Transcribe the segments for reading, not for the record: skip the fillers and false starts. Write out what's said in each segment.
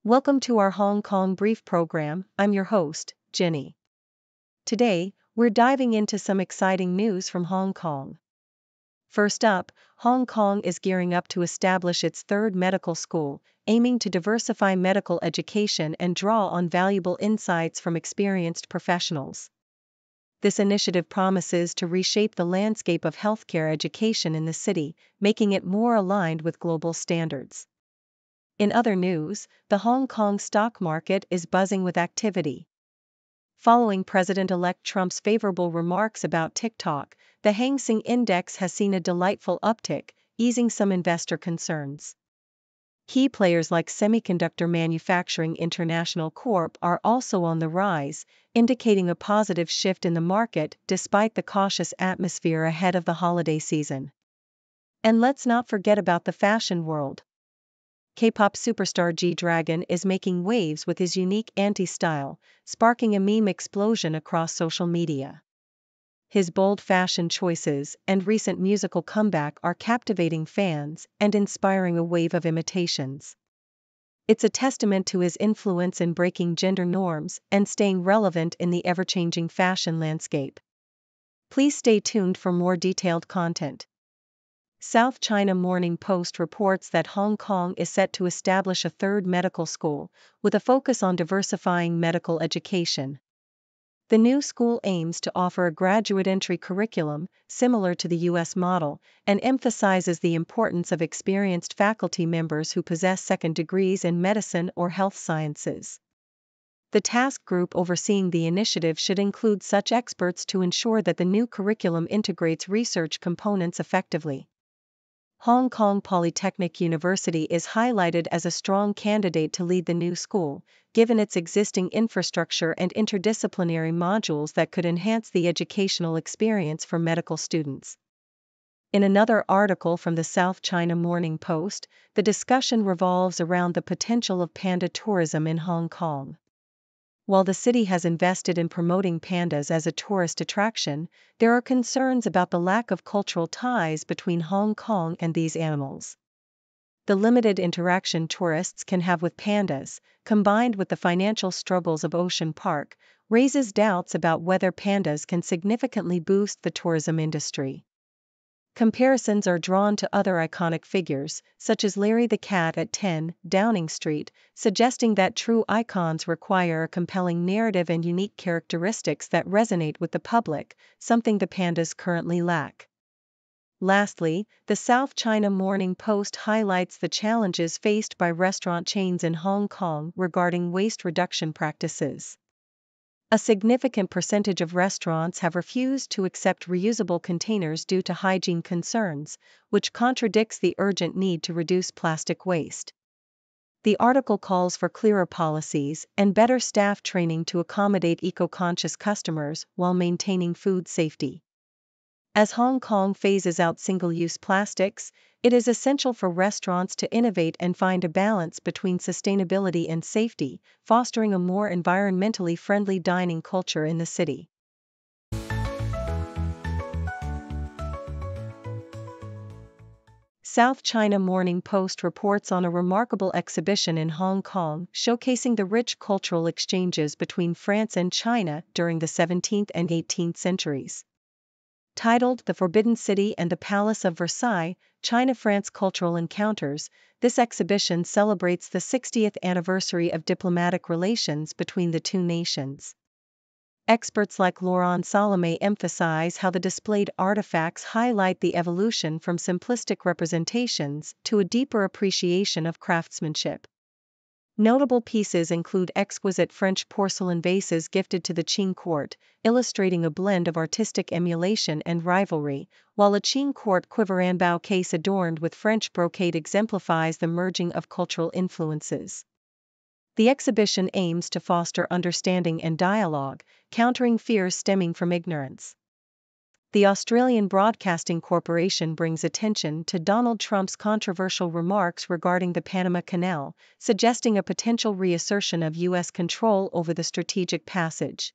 Welcome to our Hong Kong Brief program. I'm your host, Jenny. Today, we're diving into some exciting news from Hong Kong. First up, Hong Kong is gearing up to establish its third medical school, aiming to diversify medical education and draw on valuable insights from experienced professionals. This initiative promises to reshape the landscape of healthcare education in the city, making it more aligned with global standards. In other news, the Hong Kong stock market is buzzing with activity. Following President-elect Trump's favorable remarks about TikTok, the Hang Seng Index has seen a delightful uptick, easing some investor concerns. Key players like Semiconductor Manufacturing International Corp are also on the rise, indicating a positive shift in the market despite the cautious atmosphere ahead of the holiday season. And let's not forget about the fashion world. K-pop superstar G-Dragon is making waves with his unique anti-style, sparking a meme explosion across social media. His bold fashion choices and recent musical comeback are captivating fans and inspiring a wave of imitations. It's a testament to his influence in breaking gender norms and staying relevant in the ever-changing fashion landscape. Please stay tuned for more detailed content. South China Morning Post reports that Hong Kong is set to establish a third medical school, with a focus on diversifying medical education. The new school aims to offer a graduate entry curriculum, similar to the U.S. model, and emphasizes the importance of experienced faculty members who possess second degrees in medicine or health sciences. The task group overseeing the initiative should include such experts to ensure that the new curriculum integrates research components effectively. Hong Kong Polytechnic University is highlighted as a strong candidate to lead the new school, given its existing infrastructure and interdisciplinary modules that could enhance the educational experience for medical students. In another article from the South China Morning Post, the discussion revolves around the potential of panda tourism in Hong Kong. While the city has invested in promoting pandas as a tourist attraction, there are concerns about the lack of cultural ties between Hong Kong and these animals. The limited interaction tourists can have with pandas, combined with the financial struggles of Ocean Park, raises doubts about whether pandas can significantly boost the tourism industry. Comparisons are drawn to other iconic figures, such as Larry the Cat at 10 Downing Street, suggesting that true icons require a compelling narrative and unique characteristics that resonate with the public, something the pandas currently lack. Lastly, the South China Morning Post highlights the challenges faced by restaurant chains in Hong Kong regarding waste reduction practices. A significant percentage of restaurants have refused to accept reusable containers due to hygiene concerns, which contradicts the urgent need to reduce plastic waste. The article calls for clearer policies and better staff training to accommodate eco-conscious customers while maintaining food safety. As Hong Kong phases out single-use plastics, it is essential for restaurants to innovate and find a balance between sustainability and safety, fostering a more environmentally friendly dining culture in the city. South China Morning Post reports on a remarkable exhibition in Hong Kong showcasing the rich cultural exchanges between France and China during the 17th and 18th centuries. Titled The Forbidden City and the Palace of Versailles, China-France Cultural Encounters, this exhibition celebrates the 60th anniversary of diplomatic relations between the two nations. Experts like Laurent Salome emphasize how the displayed artifacts highlight the evolution from simplistic representations to a deeper appreciation of craftsmanship. Notable pieces include exquisite French porcelain vases gifted to the Qing court, illustrating a blend of artistic emulation and rivalry, while a Qing court quiver-and-bow case adorned with French brocade exemplifies the merging of cultural influences. The exhibition aims to foster understanding and dialogue, countering fears stemming from ignorance. The Australian Broadcasting Corporation brings attention to Donald Trump's controversial remarks regarding the Panama Canal, suggesting a potential reassertion of U.S. control over the strategic passage.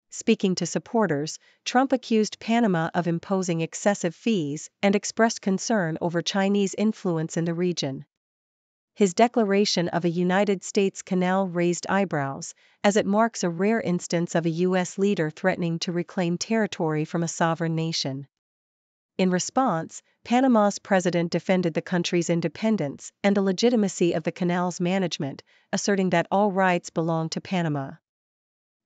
Speaking to supporters, Trump accused Panama of imposing excessive fees and expressed concern over Chinese influence in the region. his declaration of a United States canal raised eyebrows, as it marks a rare instance of a U.S. leader threatening to reclaim territory from a sovereign nation. In response, Panama's president defended the country's independence and the legitimacy of the canal's management, asserting that all rights belong to Panama.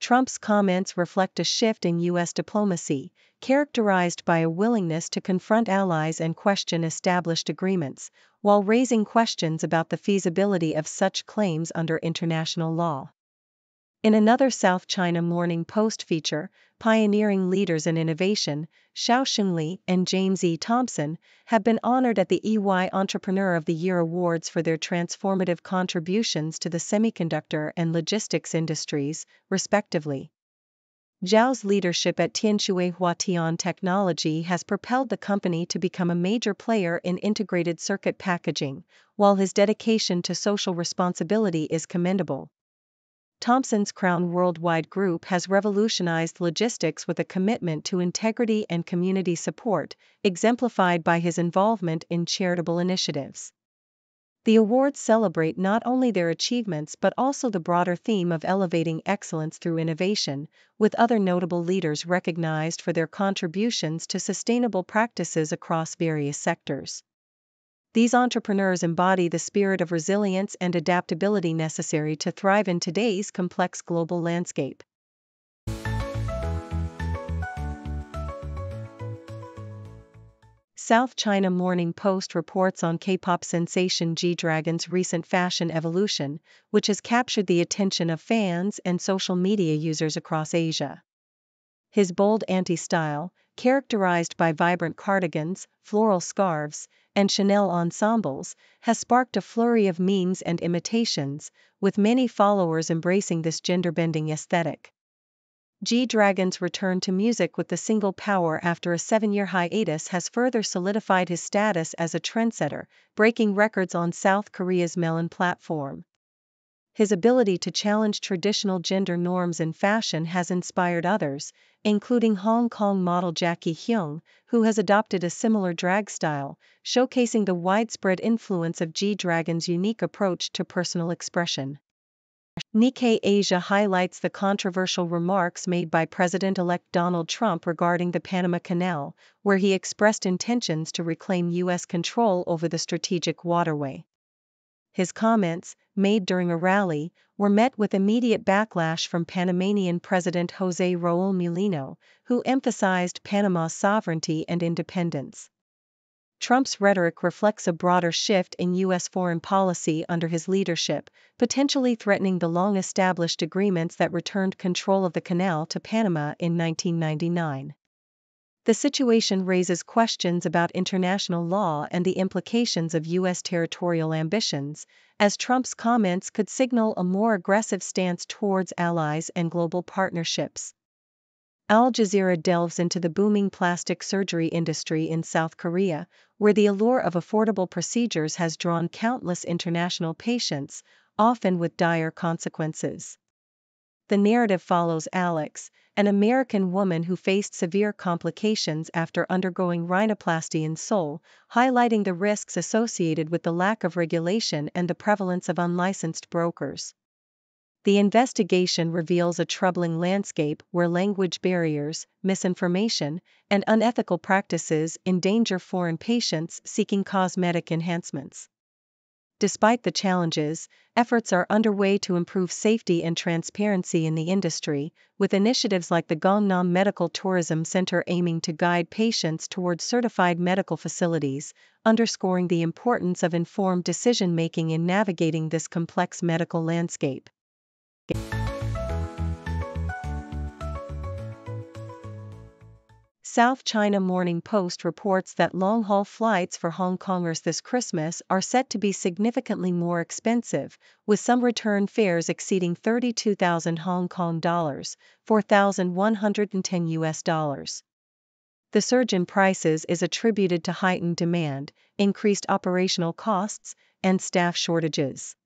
Trump's comments reflect a shift in U.S. diplomacy, characterized by a willingness to confront allies and question established agreements, while raising questions about the feasibility of such claims under international law. In another South China Morning Post feature, pioneering leaders in innovation, Xiao Xunli and James E. Thompson, have been honored at the EY Entrepreneur of the Year Awards for their transformative contributions to the semiconductor and logistics industries, respectively. Zhao's leadership at Tianshui Huatian Technology has propelled the company to become a major player in integrated circuit packaging, while his dedication to social responsibility is commendable. Thompson's Crown Worldwide Group has revolutionized logistics with a commitment to integrity and community support, exemplified by his involvement in charitable initiatives. The awards celebrate not only their achievements but also the broader theme of elevating excellence through innovation, with other notable leaders recognized for their contributions to sustainable practices across various sectors. These entrepreneurs embody the spirit of resilience and adaptability necessary to thrive in today's complex global landscape. South China Morning Post reports on K-pop sensation G-Dragon's recent fashion evolution, which has captured the attention of fans and social media users across Asia. His bold anti-style, characterized by vibrant cardigans, floral scarves, and Chanel ensembles, has sparked a flurry of memes and imitations, with many followers embracing this gender-bending aesthetic. G-Dragon's return to music with the single Power after a 7-year hiatus has further solidified his status as a trendsetter, breaking records on South Korea's Melon platform. His ability to challenge traditional gender norms in fashion has inspired others, including Hong Kong model Jackie Hyung, who has adopted a similar drag style, showcasing the widespread influence of G-Dragon's unique approach to personal expression. Nikkei Asia highlights the controversial remarks made by President-elect Donald Trump regarding the Panama Canal, where he expressed intentions to reclaim U.S. control over the strategic waterway. His comments, made during a rally, were met with immediate backlash from Panamanian President José Raúl Mulino, who emphasized Panama's sovereignty and independence. Trump's rhetoric reflects a broader shift in U.S. foreign policy under his leadership, potentially threatening the long-established agreements that returned control of the canal to Panama in 1999. The situation raises questions about international law and the implications of U.S. territorial ambitions, as Trump's comments could signal a more aggressive stance towards allies and global partnerships. Al Jazeera delves into the booming plastic surgery industry in South Korea, where the allure of affordable procedures has drawn countless international patients, often with dire consequences. The narrative follows Alex, an American woman who faced severe complications after undergoing rhinoplasty in Seoul, highlighting the risks associated with the lack of regulation and the prevalence of unlicensed brokers. The investigation reveals a troubling landscape where language barriers, misinformation, and unethical practices endanger foreign patients seeking cosmetic enhancements. Despite the challenges, efforts are underway to improve safety and transparency in the industry, with initiatives like the Gangnam Medical Tourism Center aiming to guide patients towards certified medical facilities, underscoring the importance of informed decision-making in navigating this complex medical landscape. South China Morning Post reports that long-haul flights for Hongkongers this Christmas are set to be significantly more expensive, with some return fares exceeding 32,000 Hong Kong dollars, $4,110 US. The surge in prices is attributed to heightened demand, increased operational costs, and staff shortages.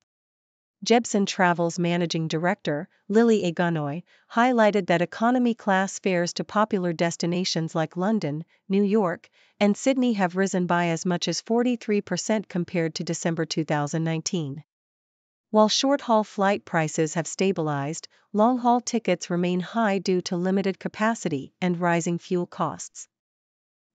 Jebsen Travel's managing director, Lily Agunoy, highlighted that economy class fares to popular destinations like London, New York, and Sydney have risen by as much as 43% compared to December 2019. While short-haul flight prices have stabilized, long-haul tickets remain high due to limited capacity and rising fuel costs.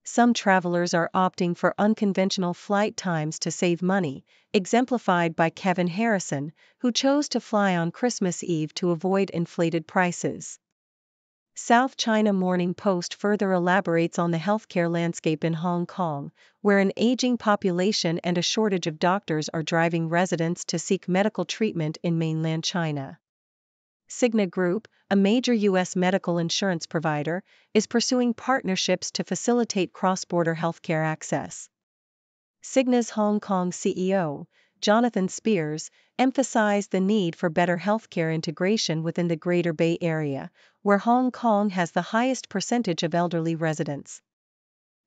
Some travelers are opting for unconventional flight times to save money, exemplified by Kevin Harrison, who chose to fly on Christmas Eve to avoid inflated prices. South China Morning Post further elaborates on the healthcare landscape in Hong Kong, where an aging population and a shortage of doctors are driving residents to seek medical treatment in mainland China. Cigna Group, a major U.S. medical insurance provider, is pursuing partnerships to facilitate cross-border healthcare access. Cigna's Hong Kong CEO, Jonathan Spears, emphasized the need for better healthcare integration within the Greater Bay Area, where Hong Kong has the highest percentage of elderly residents.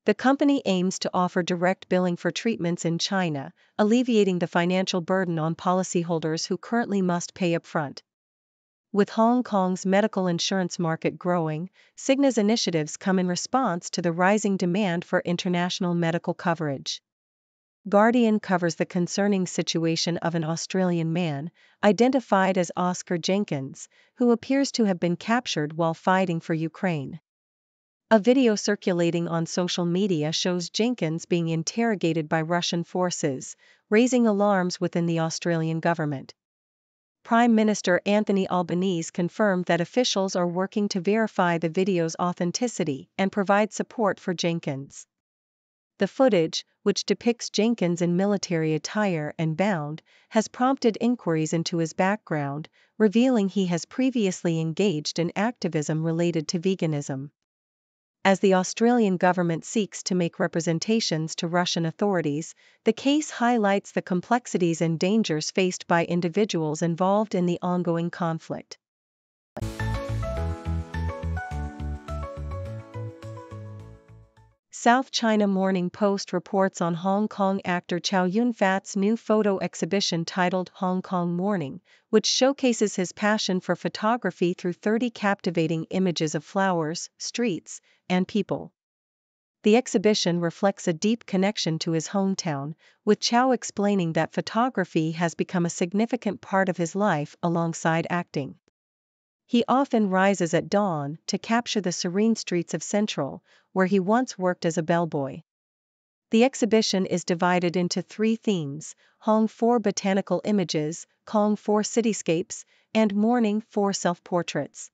The company aims to offer direct billing for treatments in China, alleviating the financial burden on policyholders who currently must pay upfront. With Hong Kong's medical insurance market growing, Cigna's initiatives come in response to the rising demand for international medical coverage. Guardian covers the concerning situation of an Australian man, identified as Oscar Jenkins, who appears to have been captured while fighting for Ukraine. A video circulating on social media shows Jenkins being interrogated by Russian forces, raising alarms within the Australian government. Prime Minister Anthony Albanese confirmed that officials are working to verify the video's authenticity and provide support for Jenkins. The footage, which depicts Jenkins in military attire and bound, has prompted inquiries into his background, revealing he has previously engaged in activism related to veganism. As the Australian government seeks to make representations to Russian authorities, the case highlights the complexities and dangers faced by individuals involved in the ongoing conflict. South China Morning Post reports on Hong Kong actor Chow Yun-fat's new photo exhibition titled Hong Kong Morning, which showcases his passion for photography through 30 captivating images of flowers, streets, and people. The exhibition reflects a deep connection to his hometown, with Chow explaining that photography has become a significant part of his life alongside acting. He often rises at dawn to capture the serene streets of Central, where he once worked as a bellboy. The exhibition is divided into 3 themes: Hong 4 botanical images, Kong 4 cityscapes, and Morning 4 self-portraits.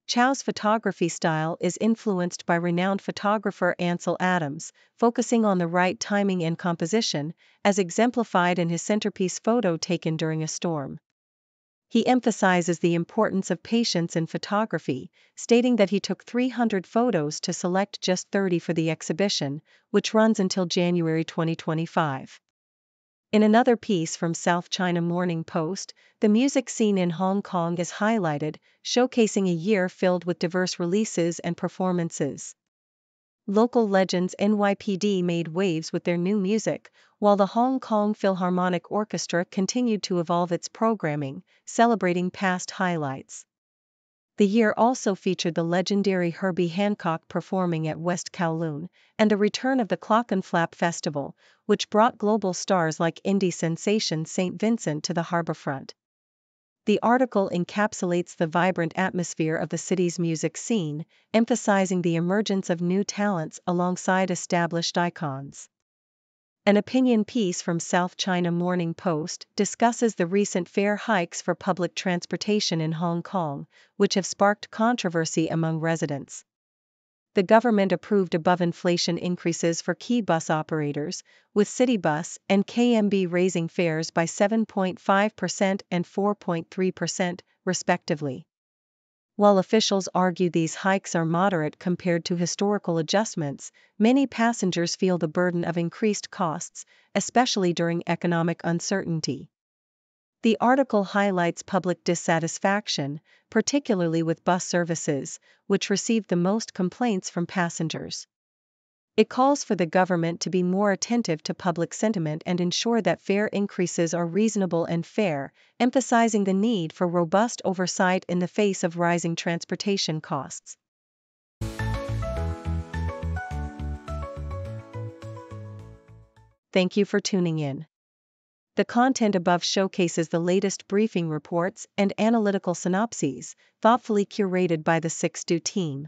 Chow's photography style is influenced by renowned photographer Ansel Adams, focusing on the right timing and composition, as exemplified in his centerpiece photo taken during a storm. He emphasizes the importance of patience in photography, stating that he took 300 photos to select just 30 for the exhibition, which runs until January 2025. In another piece from South China Morning Post, the music scene in Hong Kong is highlighted, showcasing a year filled with diverse releases and performances. Local legends NYPD made waves with their new music, while the Hong Kong Philharmonic Orchestra continued to evolve its programming, celebrating past highlights. The year also featured the legendary Herbie Hancock performing at West Kowloon, and a return of the Clockenflap Festival, which brought global stars like indie sensation St. Vincent to the harborfront. The article encapsulates the vibrant atmosphere of the city's music scene, emphasizing the emergence of new talents alongside established icons. An opinion piece from South China Morning Post discusses the recent fare hikes for public transportation in Hong Kong, which have sparked controversy among residents. The government approved above-inflation increases for key bus operators, with Citybus and KMB raising fares by 7.5% and 4.3%, respectively. While officials argue these hikes are moderate compared to historical adjustments, many passengers feel the burden of increased costs, especially during economic uncertainty. The article highlights public dissatisfaction, particularly with bus services, which received the most complaints from passengers. It calls for the government to be more attentive to public sentiment and ensure that fare increases are reasonable and fair, emphasizing the need for robust oversight in the face of rising transportation costs. Thank you for tuning in. The content above showcases the latest briefing reports and analytical synopses, thoughtfully curated by the 6Do team.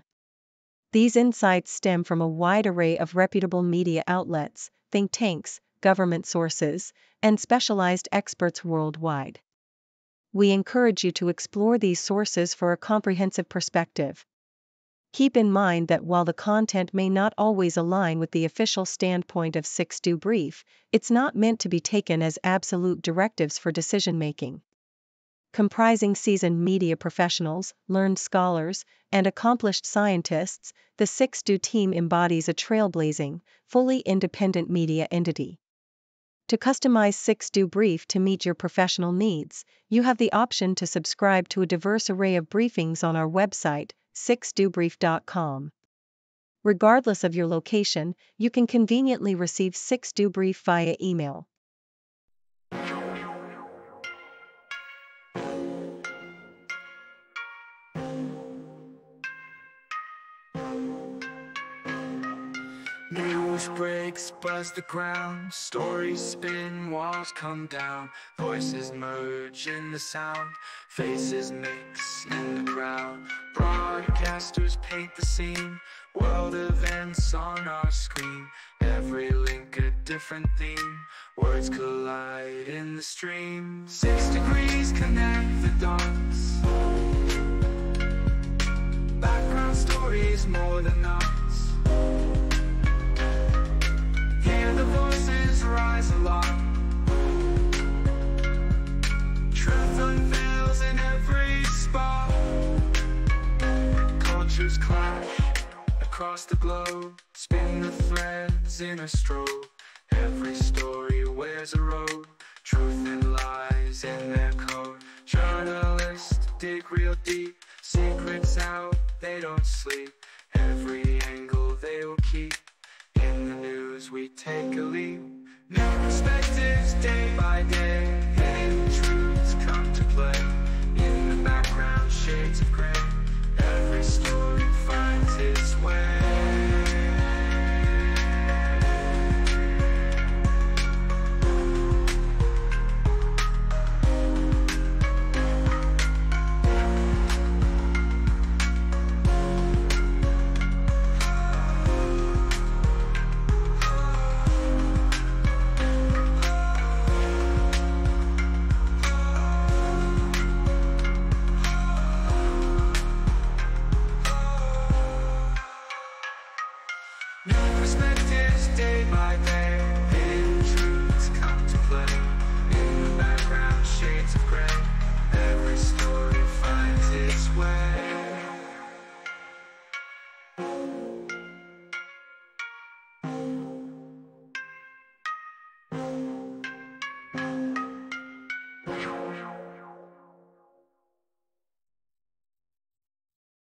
These insights stem from a wide array of reputable media outlets, think tanks, government sources, and specialized experts worldwide. We encourage you to explore these sources for a comprehensive perspective. Keep in mind that while the content may not always align with the official standpoint of 6Do Brief, it's not meant to be taken as absolute directives for decision-making. Comprising seasoned media professionals, learned scholars, and accomplished scientists, the 6Do team embodies a trailblazing, fully independent media entity. To customize 6Do Brief to meet your professional needs, you have the option to subscribe to a diverse array of briefings on our website, 6dobrief.com. Regardless of your location, you can conveniently receive 6Do Brief via email. News breaks, buzz the ground, stories spin, walls come down, voices merge in the sound, faces mix in the crowd. Broadcasters paint the scene, world events on our screen, every link a different theme, words collide in the stream. 6 degrees connect the dots, background stories more than us. Hear the voices rise aloft, truth unveils in every spot. Cultures clash across the globe, spin the threads in a strobe. Every story wears a robe, truth and lies in their code. Journalists dig real deep, secrets out, they don't sleep. Every angle they'll keep, in the news we take a leap. New perspectives day by day, hidden truths come to play. In the background shades of gray, every story finds its way. New perspectives day by day.